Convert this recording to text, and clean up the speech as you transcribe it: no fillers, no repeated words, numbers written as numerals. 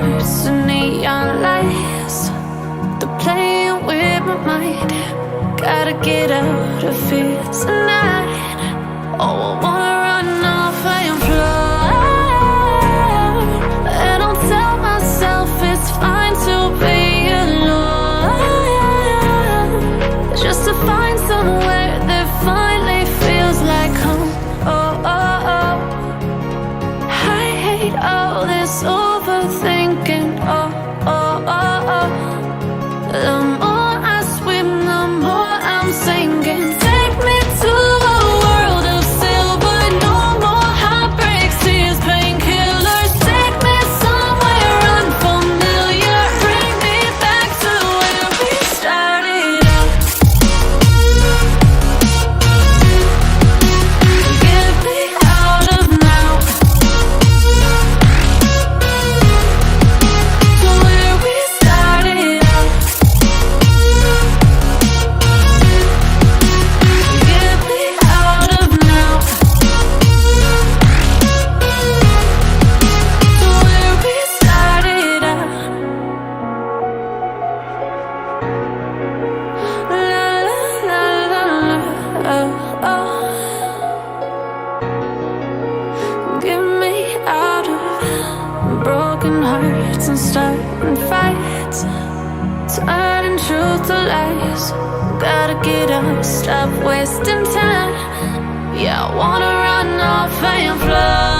hearts and neon lights. They're playing with my mind. Gotta get out of here tonight. Oh, I wanna run off and fly. And I'll tell myself it's fine to be alone, just to find somewhere that finally feels like home. Oh, oh, oh. I hate all this overthinking. Oh, oh, oh, oh. The more I swim, the more I'm sinking. Take me to a world of silver. No more heartbreaks, tears, painkillers. Take me somewhere unfamiliar. Bring me back to where we started out. Get me out of now, to where we started out. Get me out of now, to where we started out. La la la la la, oh, oh. Get me out of broken hearts and starting fights, turning truth to lies. Gotta get up, stop wasting time. Yeah, I wanna run off and fly.